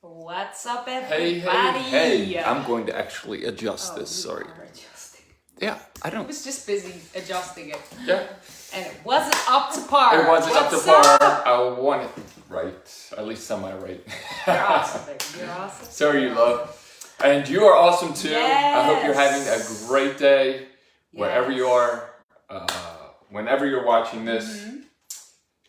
What's up, Hey, everybody? hey. I'm going to actually adjust this. Sorry. You are adjusting. Yeah, I I don't. was just busy adjusting it. Yeah. And it wasn't up to par. It wasn't up to What's par. up? I want it right. At least semi-right. You're awesome, baby. You're awesome. So are you, love. And you are awesome too. I hope you're having Yes. a great day wherever Yes. you are. Whenever you're watching this.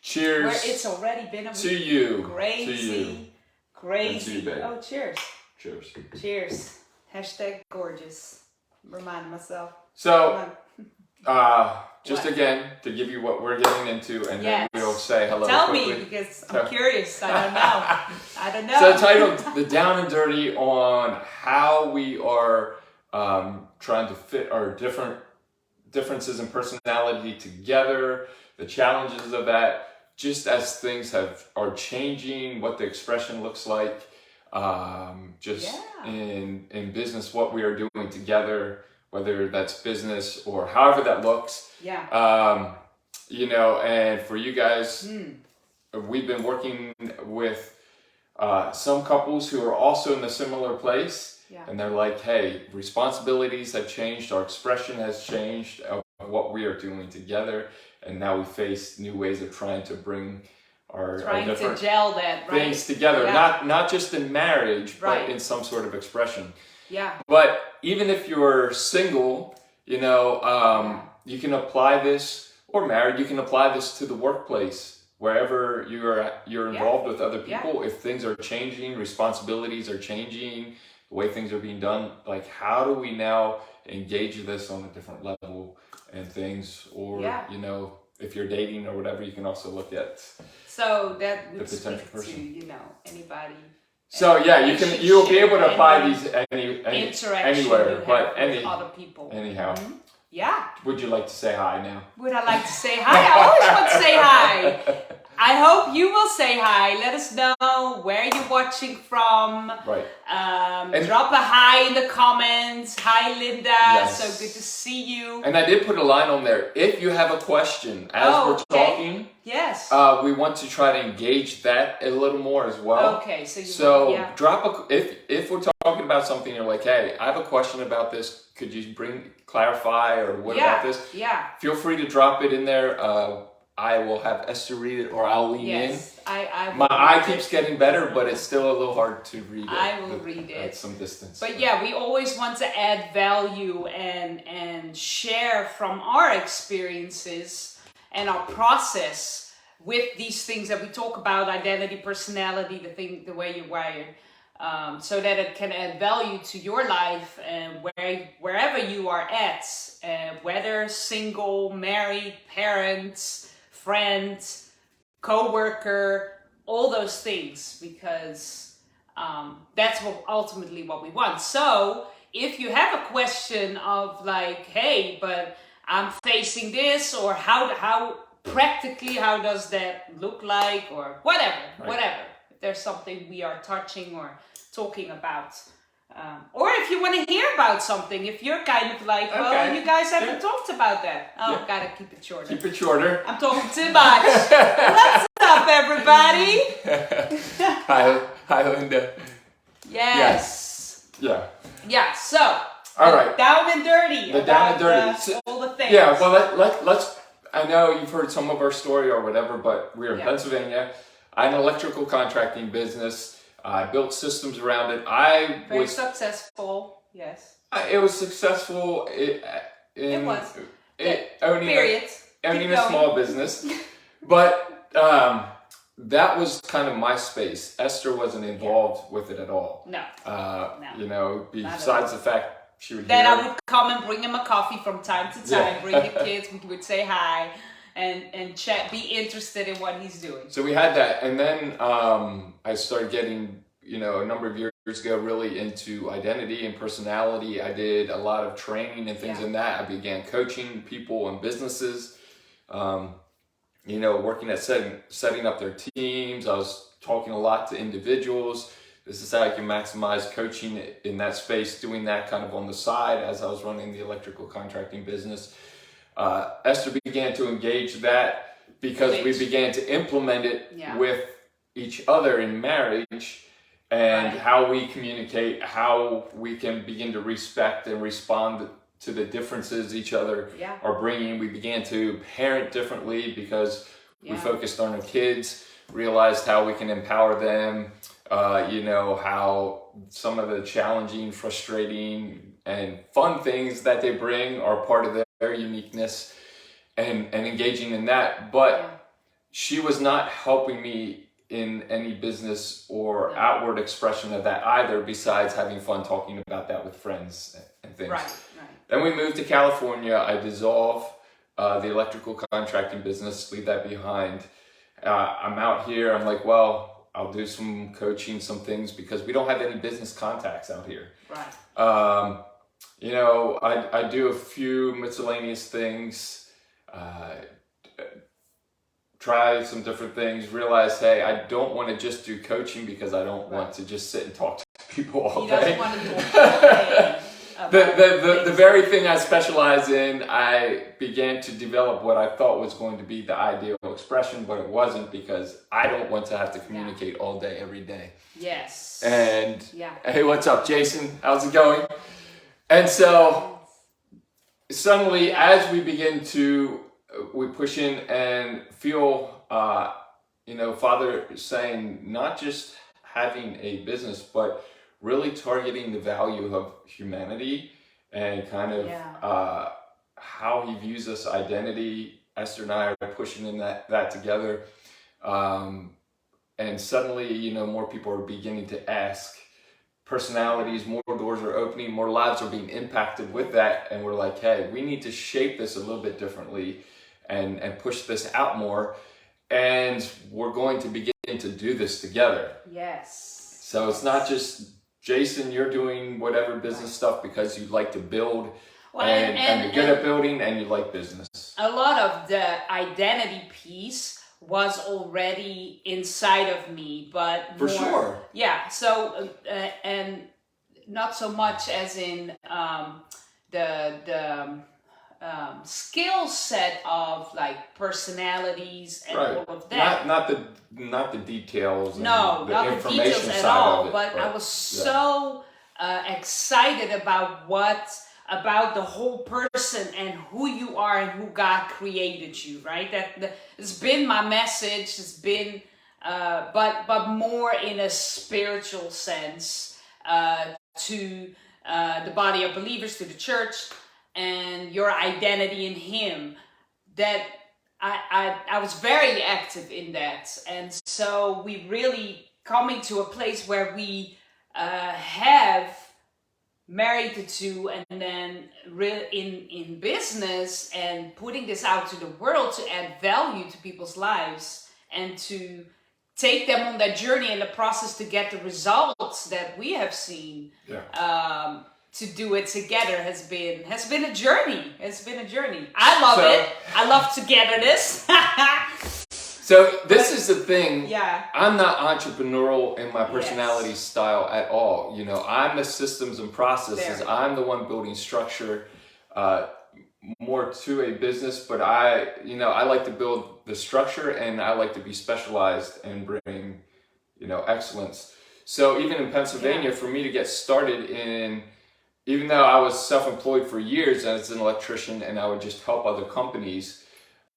Cheers Where it's already been a week. to you. Crazy. To you. Crazy. And to you, babe. Oh, cheers. Cheers. Cheers. Hashtag gorgeous. Reminding myself. So, just What? again, to give you what we're getting into, and then Yes. we'll say hello Tell quickly. me, because So- I'm curious. I don't know. I don't know. So titled The Down and Dirty on how we are trying to fit our differences in personality together, the challenges of that, just as things are changing, what the expression looks like, in business, what we are doing together, whether that's business or however that looks. Yeah. And for you guys, we've been working with some couples who are also in a similar place, and they're like, hey, responsibilities have changed, our expression has changed of what we are doing together, and now we face new ways of trying to bring our different to gel that, right? things together, Yeah. not just in marriage, Right. but in some sort of expression. Yeah. But even if you're single, you can apply this, or married, you can apply this to the workplace, wherever you're involved with other people. If things are changing, responsibilities are changing, the way things are being done, like how do we now engage this on a different level and things, or if you're dating or whatever, you can also look at. So that would the potential speak person. to, anybody. So you'll be able to apply these Interaction anywhere, you have but with other people. anyhow. Yeah. Would you like to say hi now? Would I like to say hi? I always want to say hi. I hope you will say hi. Let us know where you're watching from. Right. Drop a hi in the comments. Hi, Linda. Yes. So good to see you. And I did put a line on there. If you have a question as we're talking, yes. we want to try to engage that a little more as well. Okay. So drop if we're talking about something, you're like, hey, I have a question about this. Could you clarify or what about this? Yeah. Feel free to drop it in there. I will have Esther read it, or I'll lean in. I My eye keeps getting better, but it's still a little hard to read it. I will read it at some distance. But we always want to add value and share from our experiences and our process with these things that we talk about: identity, personality, the way you're wired. So that it can add value to your life and wherever you are at, whether single, married, parents, friend, co-worker, all those things, because that's ultimately what we want. So if you have a question of like, hey, but I'm facing this, or how practically, how does that look like, or whatever. If there's something we are touching or talking about. Or if you want to hear about something, if you're kind of like, well, you guys haven't talked about that. Oh, gotta keep it shorter. Keep it shorter. I'm talking too much. What's up, everybody? Hi, Linda. Yes. Yeah. Yeah, so. All right. Down and dirty. The down and dirty. All the things. Yeah, well, let's, I know you've heard some of our story or whatever, but we're in Pennsylvania. I had an electrical contracting business. I built systems around it. Very successful, yes. It was successful. It was. Owning a small business. But that was kind of my space. Esther wasn't involved with it at all. No. Besides the fact she would Then I would come and bring him a coffee from time to time, bring the kids, we would say hi. And chat, be interested in what he's doing. So we had that, and then I started getting, a number of years ago, really into identity and personality. I did a lot of training and things in that. I began coaching people and businesses, working at setting up their teams. I was talking a lot to individuals. This is how I can maximize coaching in that space, doing that kind of on the side as I was running the electrical contracting business. Esther began to engage that because we began to implement it with each other in marriage. and how we communicate, how we can begin to respect and respond to the differences each other are bringing. We began to parent differently because we focused on our kids, realized how we can empower them, how some of the challenging, frustrating, and fun things that they bring are part of their uniqueness, and engaging in that. But she was not helping me in any business or outward expression of that either, besides having fun talking about that with friends and things. Right. Then we moved to California. I dissolved the electrical contracting business, leave that behind. I'm out here. I'm like, well, I'll do some coaching, some things, because we don't have any business contacts out here. Right. I do a few miscellaneous things, try some different things, realize, hey, I don't want to just do coaching because I don't want to just sit and talk to people all day. He doesn't want to talk all day. The very thing I specialize in, I began to develop what I thought was going to be the ideal expression, but it wasn't, because I don't want to have to communicate all day, every day. Yes. And hey, what's up, Jason? How's it going? And so suddenly, as we begin to, we push in and feel, Father saying, not just having a business, but really targeting the value of humanity and kind of how he views us, identity. Esther and I are pushing in that together. And suddenly, more people are beginning to ask personalities, more doors are opening, more lives are being impacted with that. And we're like, hey, we need to shape this a little bit differently and push this out more. And we're going to begin to do this together. Yes. So it's not just, Jason, you're doing whatever business stuff because you like to build, and you're good at building and you like business. A lot of the identity piece was already inside of me, but for sure. Yeah. So and not so much as in the skill set of like personalities and all of that. Not the details. No, and not the details at all. But I was so excited about about the whole person and who you are and who God created you. Right. It's been my message. It's been, but more in a spiritual sense to the body of believers, to the church, and your identity in Him. That I was very active in that, and so we really coming to a place where we have married the two, and then in business and putting this out to the world to add value to people's lives and to take them on that journey in the process to get the results that we have seen. Yeah. To do it together has been a journey. It's been a journey. I love it. I love togetherness. So this is the thing. Yeah. I'm not entrepreneurial in my personality style at all. I'm the systems and processes. I'm the one building structure, more to a business. But I like to build the structure, and I like to be specialized and bring, excellence. So even in Pennsylvania, for me to get started even though I was self-employed for years as an electrician, and I would just help other companies,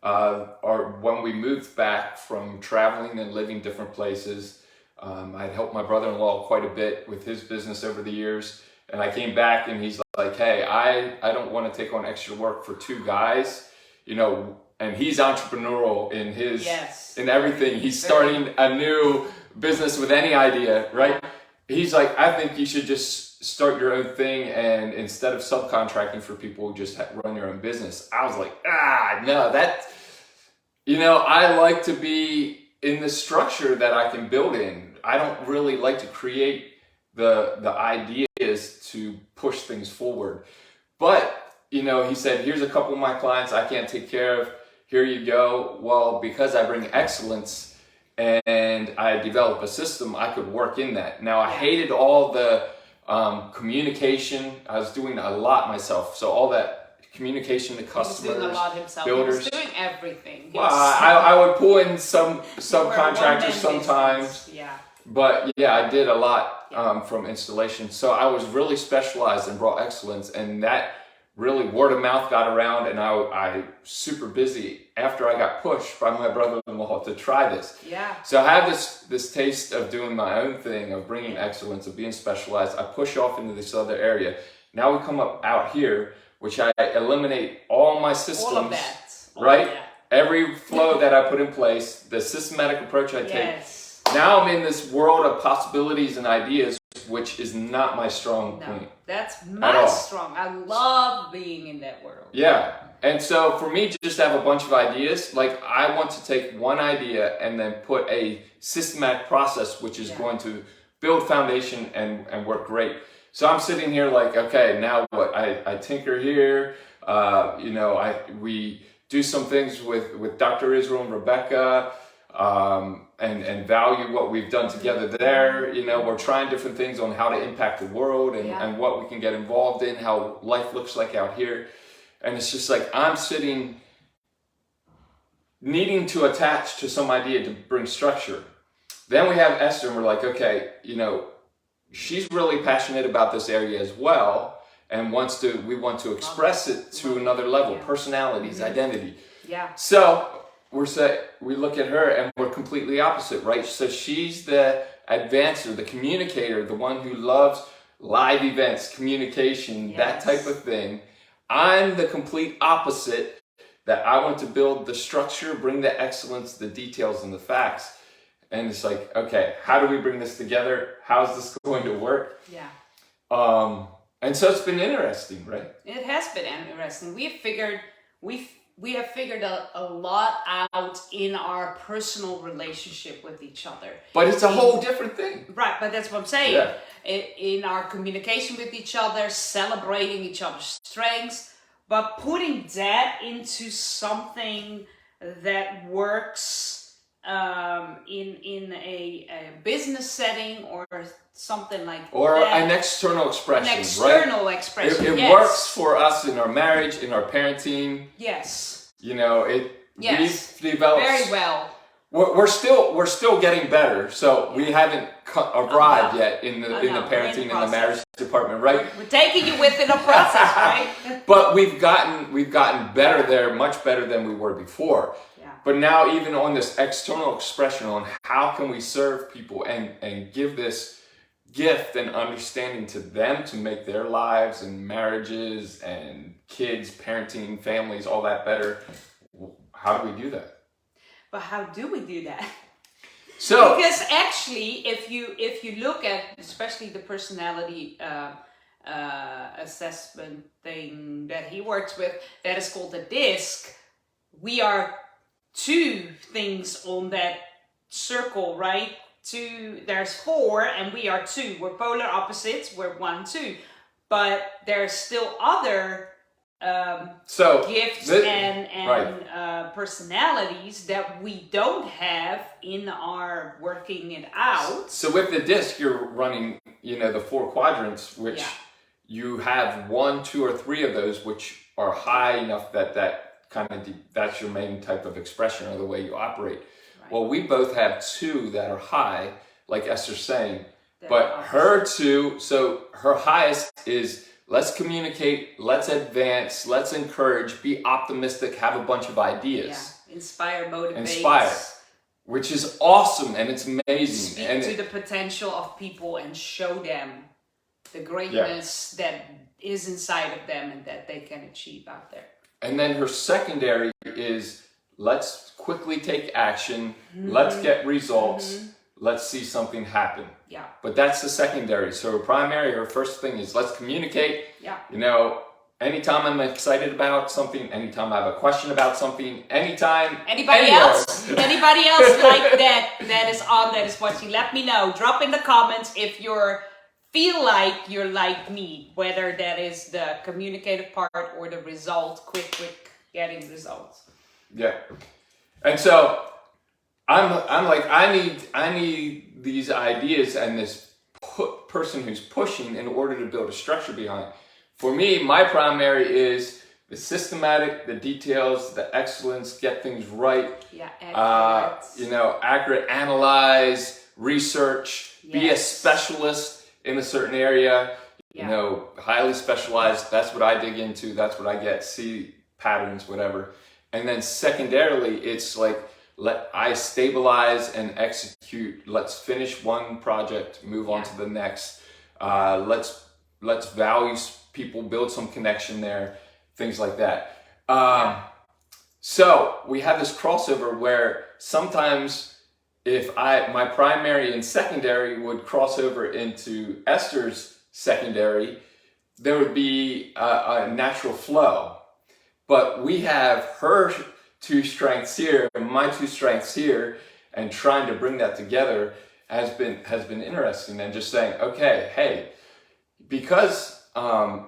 or when we moved back from traveling and living different places, I'd helped my brother-in-law quite a bit with his business over the years. And I came back and he's like, hey, I don't want to take on extra work for two guys, and he's entrepreneurial in his, in everything. He's starting a new business with any idea, right? He's like, I think you should just start your own thing, and instead of subcontracting for people, just run your own business. I was like, no, I like to be in the structure that I can build in. I don't really like to create the ideas to push things forward. But, he said, here's a couple of my clients I can't take care of. Here you go. Well, because I bring excellence and I develop a system, I could work in that. Now, I hated all the communication. I was doing a lot myself. So all that communication to customers, he was doing a lot himself. builders. He was doing everything. Well, I would pull in some subcontractors sometimes. Yeah. But yeah, I did a lot from installation. So I was really specialized in raw excellence, and that really word of mouth got around, and I super busy after I got pushed by my brother-in-law to try this. Yeah. So I have this taste of doing my own thing, of bringing excellence, of being specialized. I push off into this other area. Now we come up out here, which I eliminate all my systems. All of that. Right? Every flow that I put in place, the systematic approach I take. Now I'm in this world of possibilities and ideas, which is not my strong point. That's my strong. I love being in that world. Yeah. And so for me to just have a bunch of ideas, like I want to take one idea and then put a systematic process, which is going to build foundation and work great. So I'm sitting here like, okay, now what? I tinker here. We do some things with Dr. Israel and Rebecca, and value what we've done together there. We're trying different things on how to impact the world and what we can get involved in, how life looks like out here. And it's just like I'm sitting needing to attach to some idea to bring structure. Then we have Esther, and we're like, okay, she's really passionate about this area as well, and we want to express it to another level, personalities, identity. Yeah. So we look at her and we're completely opposite, right? So she's the advancer, the communicator, the one who loves live events, communication, that type of thing. I'm the complete opposite, that I want to build the structure, bring the excellence, the details, and the facts. And it's like, okay, how do we bring this together? How's this going to work? Yeah. And so it's been interesting, right? It has been interesting. We have figured a lot out in our personal relationship with each other. But it's a whole different thing. Right, but that's what I'm saying. Yeah. In our communication with each other, celebrating each other's strengths, but putting that into something that works in a business setting or something like or that. An external expression, An external right? expression, It works for us in our marriage, in our parenting. Yes. We've developed very well. We're still getting better, so we haven't arrived yet in the parenting and the marriage department, right? We're taking you within a process, right? But we've gotten better there, much better than we were before. Yeah. But now even on this external expression on how can we serve people and give this gift and understanding to them to make their lives and marriages and kids, parenting, families, all that better. How do we do that? But how do we do that? So, because actually, if you look at especially the personality assessment thing that he works with, that is called the DISC. We are two things on that circle, right? There's four, and we are two. We're polar opposites. We're 1, 2, but there's still other gifts and personalities that we don't have in our working it out. So with the DISC, you're running, the 4 quadrants, which you have 1, 2, or 3 of those, which are high enough that that's your main type of expression or the way you operate. Right. Well, we both have 2 that are high, like Esther's saying, but her 2, so her highest is let's communicate, let's advance, let's encourage, be optimistic, have a bunch of ideas. Yeah. Inspire, motivate. Inspire, which is awesome and it's amazing. Speak to the potential of people and show them the greatness that is inside of them and that they can achieve out there. And then her secondary is let's quickly take action, let's get results, let's see something happen. Yeah. But that's the secondary. So her primary, her first thing is let's communicate. Yeah. Anytime I'm excited about something, anytime I have a question about something, anytime. Anybody else like that is watching, let me know. Drop in the comments if feel like you're like me, whether that is the communicative part or the result, quick getting results. Yeah. And so I'm like, I need these ideas and this person who's pushing in order to build a structure behind. For me, my primary is the systematic, the details, the excellence, get things right. Yeah, accurate. Accurate, analyze, research, be a specialist in a certain area, you know, highly specialized. That's what I dig into. That's what I get, see patterns, whatever. And then secondarily, it's like, I stabilize and execute. Let's finish one project, move on to the next. Let's value people, build some connection there, things like that. So we have this crossover where sometimes if my primary and secondary would cross over into Esther's secondary, there would be a natural flow. But we have her two strengths here and my two strengths here, and trying to bring that together has been interesting. And just saying, okay, hey, because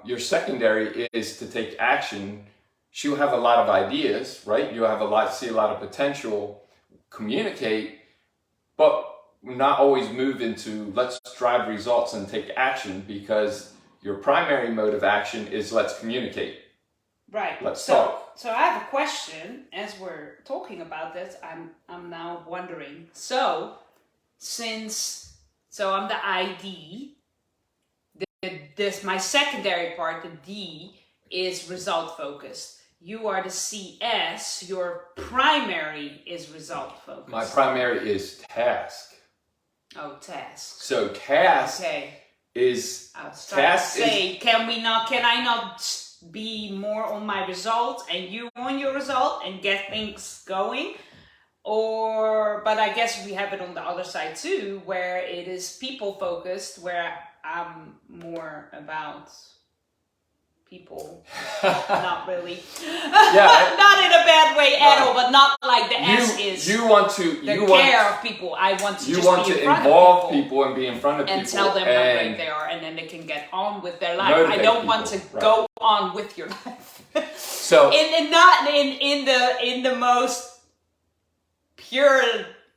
your secondary is to take action, she'll have a lot of ideas, right? You have see a lot of potential, communicate, but not always move into let's drive results and take action, because your primary mode of action is let's communicate. Right. Let's talk. So I have a question as we're talking about this. I'm now wondering. So I'm the ID, my secondary part, the D, is result focused. You are the CS, your primary is result focused. My primary is task. Oh, task. So task is task. Can I not be more on my result and you on your result and get things going? But I guess we have it on the other side too, where it is people focused, where I'm more about people, not really. Not in a bad way at all, but not like the S is. You want to care of people. I want to involve people and be in front of people and tell them how great they are, and then they can get on with their life. I don't want to go on with your life. So not in the most pure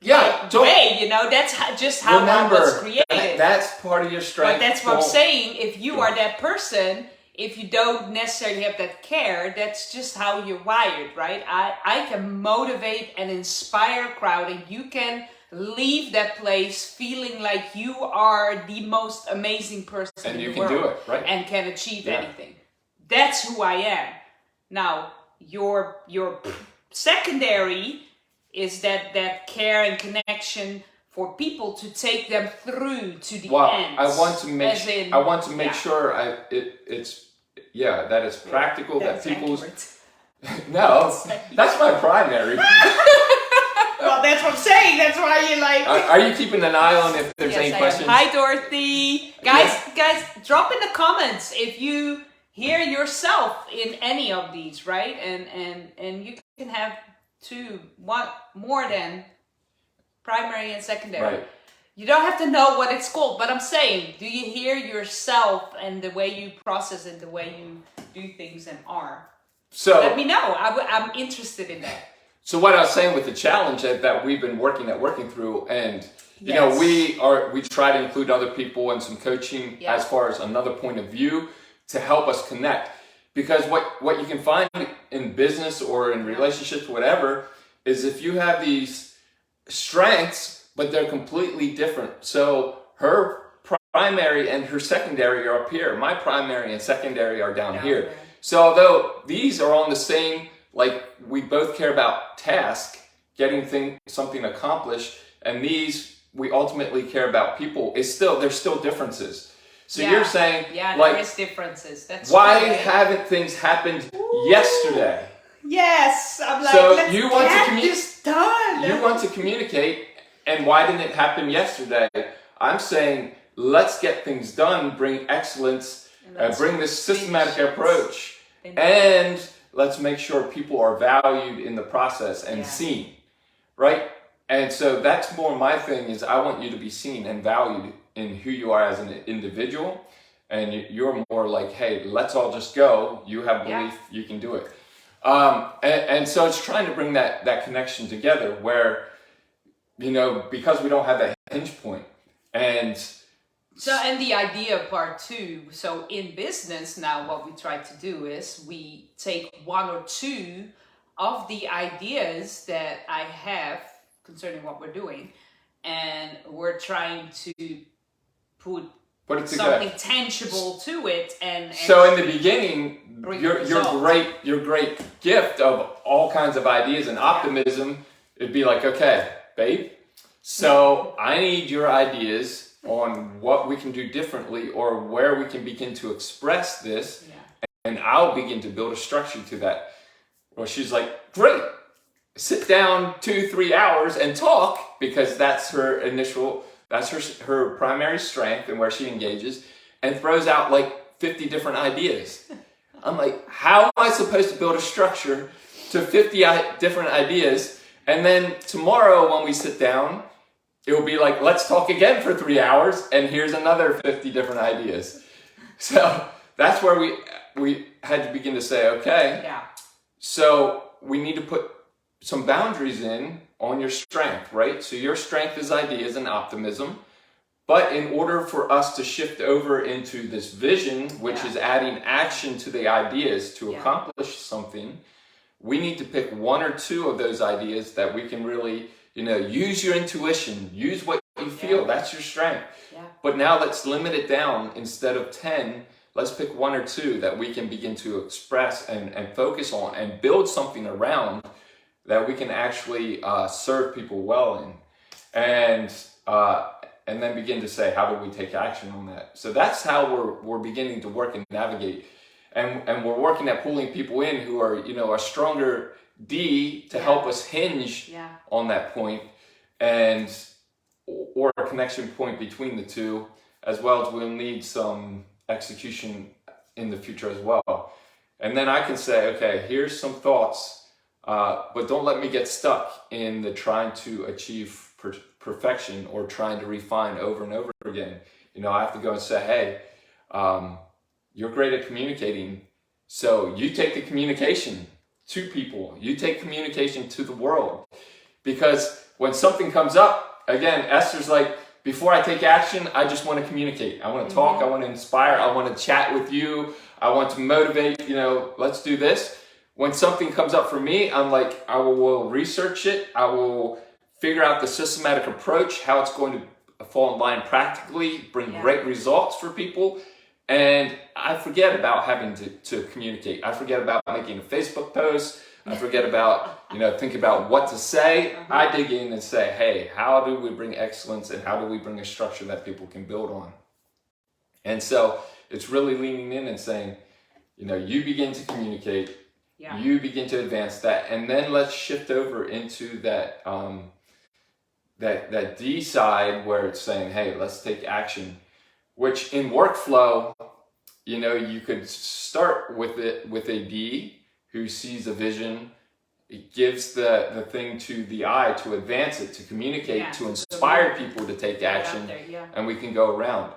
way, you know. That's just how I was created. That's part of your strength. But that's what I'm saying. If you are that person, if you don't necessarily have that care, that's just how you're wired, right? I can motivate and inspire a crowd, and you can leave that place feeling like you are the most amazing person in the world. And you can do it, right? And can achieve anything. That's who I am. Now, your secondary is that care and connection for people to take them through to the end. I want to make sure that it's practical, that people's no, that's my primary. Well, that's what I'm saying. That's why you like. Are you keeping an eye on if there's any questions? Hi, Dorothy. Guys, drop in the comments if you hear yourself in any of these, right? And you can have one more than primary and secondary. Right. You don't have to know what it's called, but I'm saying, do you hear yourself and the way you process and the way you do things and are? So let me know. I'm interested in that. So what I was saying with the challenge that we've been working through, and you know, we try to include other people and some coaching as far as another point of view to help us connect. Because what you can find in business or in relationships, whatever, is if you have these strengths, but they're completely different. So her primary and her secondary are up here. My primary and secondary are down here. So although these are on the same, like we both care about task, getting something accomplished, and these we ultimately care about people, there's still differences. So you're saying, there is differences. That's why haven't things happened yesterday? Yes, I'm like, so let's get this done. You want to communicate, and why didn't it happen yesterday? I'm saying, let's get things done, bring excellence, bring this systematic approach, and let's make sure people are valued in the process and seen, right? And so that's more my thing, is I want you to be seen and valued in who you are as an individual, and you're more like, hey, let's all just go. You have belief, you can do it. And so it's trying to bring that connection together where, you know, because we don't have that hinge point. And the idea part too. So in business now, what we try to do is we take one or two of the ideas that I have concerning what we're doing, and we're trying to put it something tangible to it. And so in the beginning, your result. great gift of all kinds of ideas and optimism, it'd be like, okay, babe, so I need your ideas on what we can do differently or where we can begin to express this, and I'll begin to build a structure to that. Well, she's like, great, sit down 2-3 hours and talk, because that's her initial, that's her primary strength and where she engages, and throws out like 50 different ideas. I'm like, how am I supposed to build a structure to 50 different ideas? And then tomorrow when we sit down, it will be like, let's talk again for 3 hours, and here's another 50 different ideas. So that's where we had to begin to say, okay, so we need to put some boundaries in on your strength, right? So your strength is ideas and optimism. But in order for us to shift over into this vision, which is adding action to the ideas to accomplish something, we need to pick 1 or 2 of those ideas that we can really, use your intuition, use what you feel. That's your strength. But now let's limit it down. Instead of 10, let's pick 1 or 2 that we can begin to express and focus on and build something around that we can actually serve people well in. And then begin to say, how do we take action on that? So that's how we're beginning to work and navigate. And we're working at pulling people in who are, a stronger D to help us hinge on that point, and or a connection point between the two, as well as we'll need some execution in the future as well. And then I can say, okay, here's some thoughts, but don't let me get stuck in the trying to achieve perfection or trying to refine over and over again. I have to go and say, hey, you're great at communicating, so you take the communication to people, you take communication to the world. Because when something comes up, again, Esther's like, before I take action, I just want to communicate. I want to talk, I want to inspire, I want to chat with you, I want to motivate, let's do this. When something comes up for me, I'm like, I will research it, I will figure out the systematic approach, how it's going to fall in line practically, bring great results for people. And I forget about having to communicate. I forget about making a Facebook post. I forget about, think about what to say. I dig in and say, hey, how do we bring excellence, and how do we bring a structure that people can build on? And so it's really leaning in and saying, you begin to communicate, you begin to advance that, and then let's shift over into that that D side where it's saying, hey, let's take action, which in workflow, you could start with it with a D who sees a vision. It gives the thing to the I to advance it, to communicate, to inspire people to take action, and we can go around.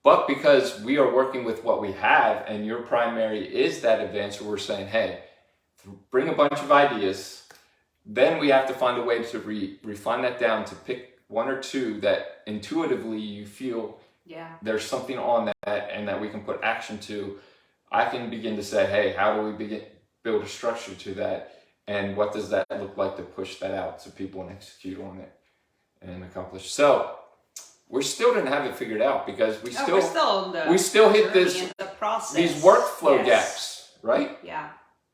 But because we are working with what we have, and your primary is that advance, where we're saying, hey, bring a bunch of ideas, then we have to find a way to refine that down to pick 1 or 2 that intuitively you feel there's something on that and that we can put action to. I can begin to say, hey, how do we build a structure to that? And what does that look like to push that out to people and execute on it and accomplish? So we still didn't have it figured out, because we still hit these workflow gaps, right?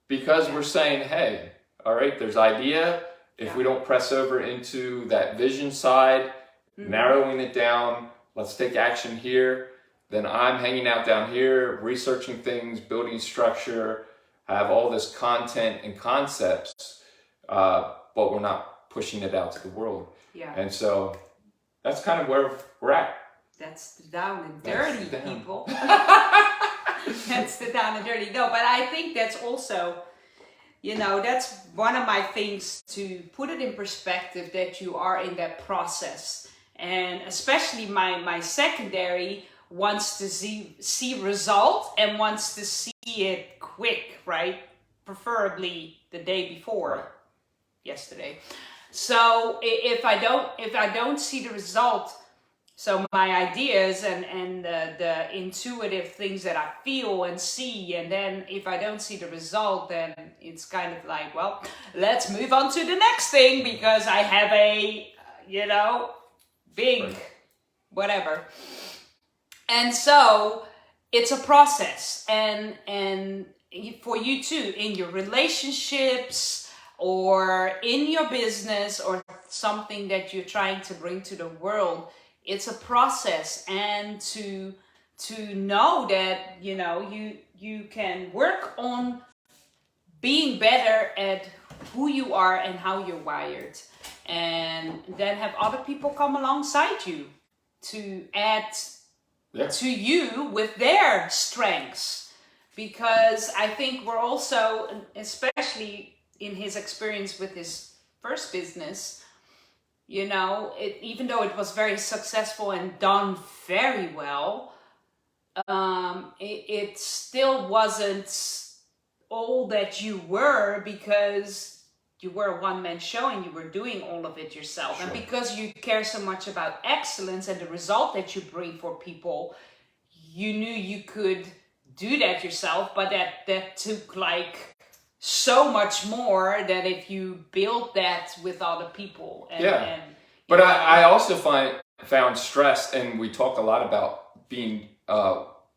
Because we're saying, hey, all right, there's idea. If we don't press over into that vision side, narrowing it down, let's take action here. Then I'm hanging out down here, researching things, building structure, have all this content and concepts, but we're not pushing it out to the world. And so that's kind of where we're at. That's the down and dirty, people. That's the down and dirty. No, but I think that's also, that's one of my things, to put it in perspective, that you are in that process. And especially my secondary wants to see result and wants to see it quick, right? Preferably the day before yesterday. So if I don't see the result, so my ideas and the intuitive things that I feel and see, and then if I don't see the result, then it's kind of like, well, let's move on to the next thing, because I have a, big, Right. whatever. And so it's a process, and for you too, in your relationships or in your business or something that you're trying to bring to the world, it's a process. And to know that, you know, you can work on being better at who you are and how you're wired, and then have other people come alongside you to add to you with their strengths. Because I think we're also, especially in his experience with his first business, you know, even though it was very successful and done very well, it still wasn't all that you were, because you were a one-man show and you were doing all of it yourself. Sure. And because you care so much about excellence and the result that you bring for people, you knew you could do that yourself, but that took like so much more than if you build that with other people. And but I also found stress, and we talk a lot about being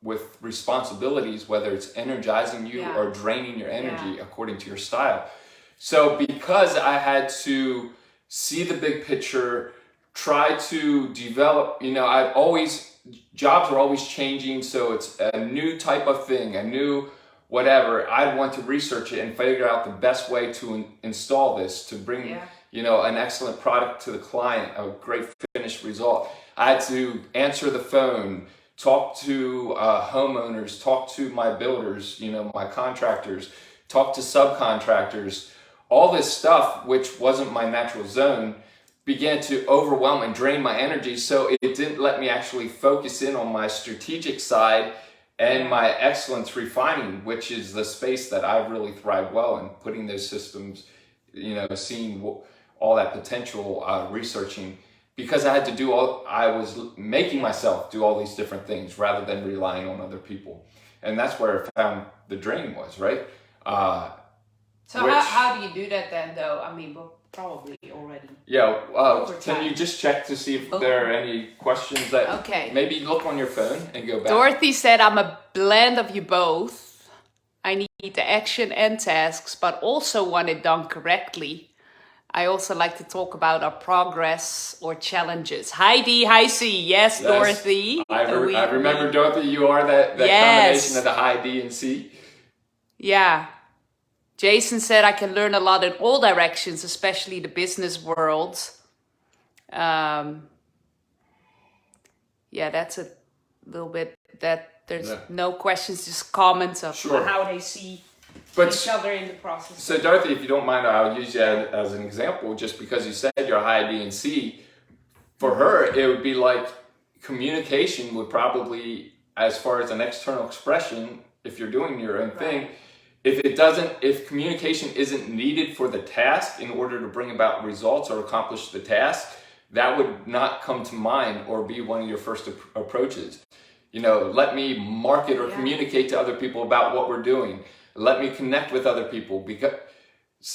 with responsibilities, whether it's energizing you or draining your energy according to your style. So because I had to see the big picture, try to develop, you know, jobs are always changing, so it's a new type of thing, a new whatever. I'd want to research it and figure out the best way to install this, to bring, you know, an excellent product to the client, a great finished result. I had to answer the phone, talk to homeowners, talk to my builders, you know, my contractors, talk to subcontractors. All this stuff, which wasn't my natural zone, began to overwhelm and drain my energy. So it didn't let me actually focus in on my strategic side and my excellence refining, which is the space that I really thrive well in, putting those systems, you know, seeing all that potential, researching, because I had to I was making myself do all these different things rather than relying on other people. And that's where I found the drain was, right? So how do you do that then, though? I mean, probably already. Yeah, can you just check to see if there are any questions that maybe look on your phone and go back? Dorothy said, I'm a blend of you both. I need the action and tasks, but also want it done correctly. I also like to talk about our progress or challenges. Hi D, hi C. Yes, Dorothy. I remember, Dorothy, you are that combination of the high D and C. Yeah. Jason said, I can learn a lot in all directions, especially the business world. Yeah, that's a little bit that there's no questions, just comments of how they see each other in the process. So Dorothy, if you don't mind, I'll use you as an example, just because you said you're high D and C. For her, it would be like communication would probably, as far as an external expression, if you're doing your own thing, if communication isn't needed for the task in order to bring about results or accomplish the task, that would not come to mind or be one of your first approaches. You know, let me market or communicate to other people about what we're doing. Let me connect with other people, because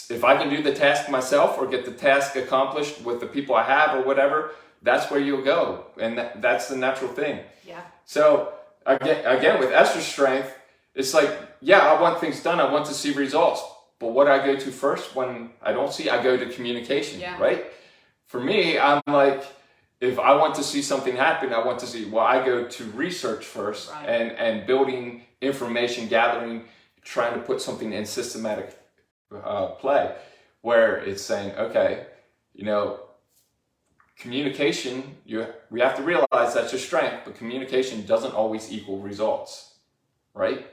if I can do the task myself or get the task accomplished with the people I have or whatever, that's where you'll go. And that's the natural thing. Yeah. So again, with Esther's strength, it's like, I want things done. I want to see results. But what I go to first when I don't see, I go to communication, right? For me, I'm like, if I want to see something happen, I go to research first and building information, gathering, trying to put something in systematic play, where it's saying, okay, you know, communication, we have to realize that's your strength, but communication doesn't always equal results, right?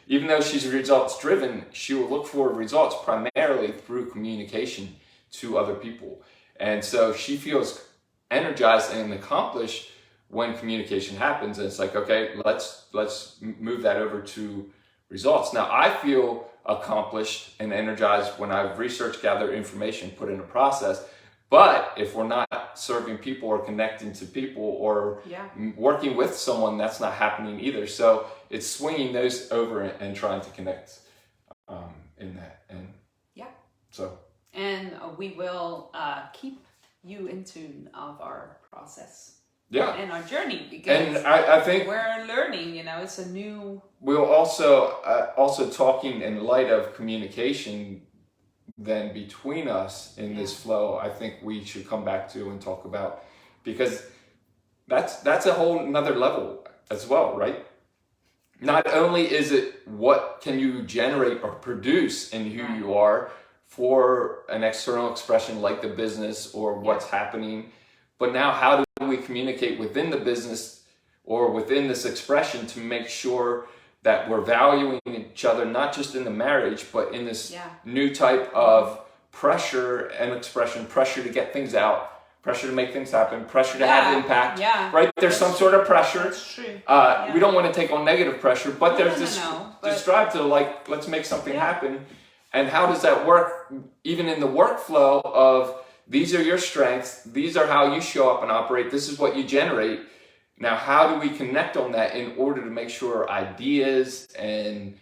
Even though she's results driven, she will look for results primarily through communication to other people. And so she feels energized and accomplished when communication happens. And it's like, okay, let's move that over to results. Now I feel accomplished and energized when I've researched, gathered information, put in a process. But if we're not serving people or connecting to people or working with someone, that's not happening either. So it's swinging those over and trying to connect in that. And so. And we will keep you in tune of our process. Yeah. And our journey, because I think we're learning, you know, it's a new... We'll also talking in light of communication then between us in this flow, I think we should come back to and talk about, because that's a whole another level as well, right? Not only is it what can you generate or produce in who you are for an external expression like the business or what's happening, but now how do we communicate within the business or within this expression to make sure that we're valuing each other, not just in the marriage, but in this new type of pressure and expression, pressure to get things out, pressure to make things happen, pressure to have impact, right? There's some sort of pressure. That's true. We don't want to take on negative pressure, but there's this strive to like, let's make something happen. And how does that work? Even in the workflow of, these are your strengths, these are how you show up and operate, this is what you generate. Now, how do we connect on that in order to make sure ideas and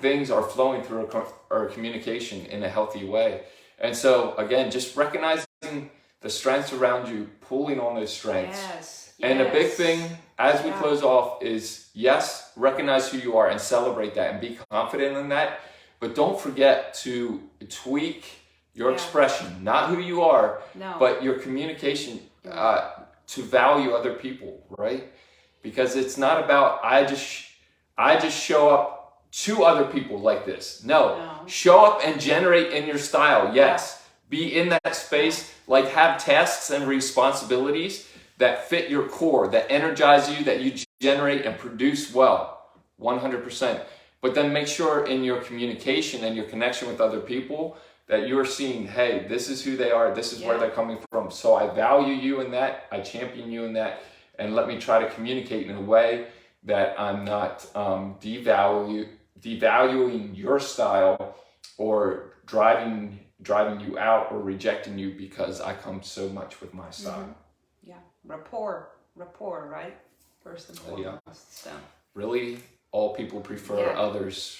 things are flowing through our communication in a healthy way? And so, again, just recognizing the strengths around you, pulling on those strengths. And a big thing as we close off is, yes, recognize who you are and celebrate that and be confident in that. But don't forget to tweak your expression, not who you are, but your communication to value other people, right? Because it's not about I just show up to other people like this. No. Show up and generate in your style. Yes. Be in that space, like have tasks and responsibilities that fit your core, that energize you, that you generate and produce well, 100%. But then make sure in your communication and your connection with other people that you're seeing, hey, this is who they are, this is where they're coming from. So I value you in that, I champion you in that, and let me try to communicate in a way that I'm not devaluing your style or driving you out or rejecting you because I come so much with my style. Rapport, right? First and foremost. So really, all people prefer others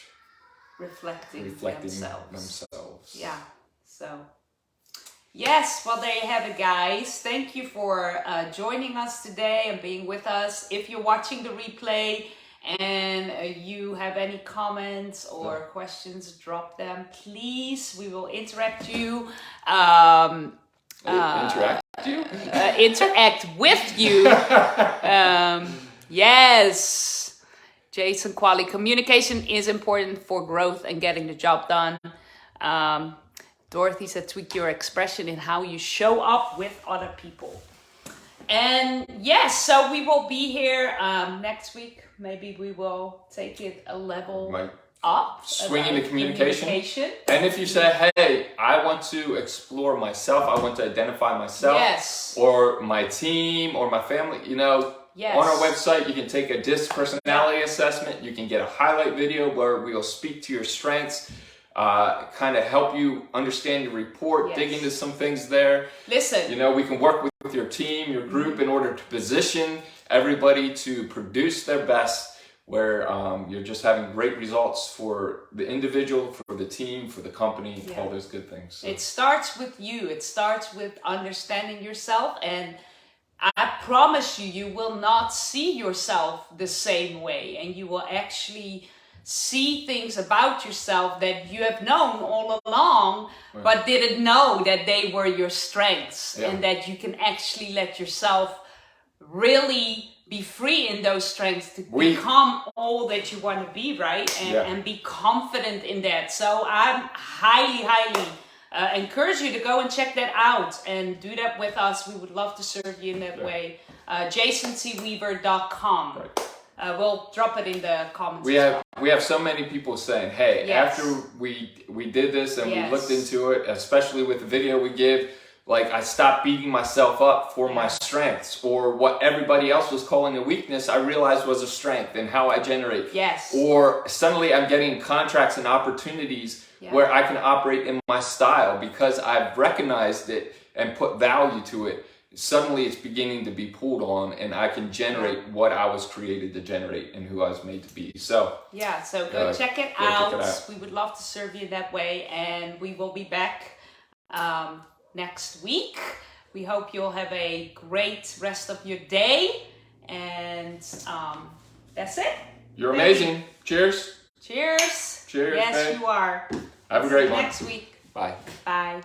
reflecting themselves. So yes, well, there you have it, guys. Thank you for joining us today and being with us. If you're watching the replay and you have any comments or questions, drop them, please. We will interact you. Interact with you. Yes, Jason Quali. Communication is important for growth and getting the job done. Dorothy said, tweak your expression in how you show up with other people. And yes, so we will be here next week. Maybe we will take it a level up. Swinging the communication. And if you say, hey, I want to explore myself, I want to identify myself, or my team, or my family, you know, on our website, you can take a DISC personality assessment. You can get a highlight video where we'll speak to your strengths, kind of help you understand your report, dig into some things there. Listen. You know, we can work with your team, your group, in order to position everybody to produce their best, where you're just having great results for the individual, for the team, for the company, all those good things. So. It starts with you. It starts with understanding yourself, and I promise you, you will not see yourself the same way, and you will actually see things about yourself that you have known all along, but didn't know that they were your strengths, and that you can actually let yourself really be free in those strengths to become all that you want to be, right? And be confident in that. So I'm highly encourage you to go and check that out and do that with us. We would love to serve you in that way. JasonCweaver.com. We'll drop it in the comments. We have so many people saying, hey, after we did this and we looked into it, especially with the video we give, like I stopped beating myself up for my strengths, or what everybody else was calling a weakness, I realized was a strength in how I generate. Or suddenly I'm getting contracts and opportunities where I can operate in my style because I've recognized it and put value to it. Suddenly it's beginning to be pulled on, and I can generate what I was created to generate and who I was made to be. So so go check it out. We would love to serve you that way, and we will be back next week. We hope you'll have a great rest of your day. And that's it. You're amazing. Cheers. Cheers. Cheers. Yes, babe. you are. Have a great one. Next week. Bye. Bye.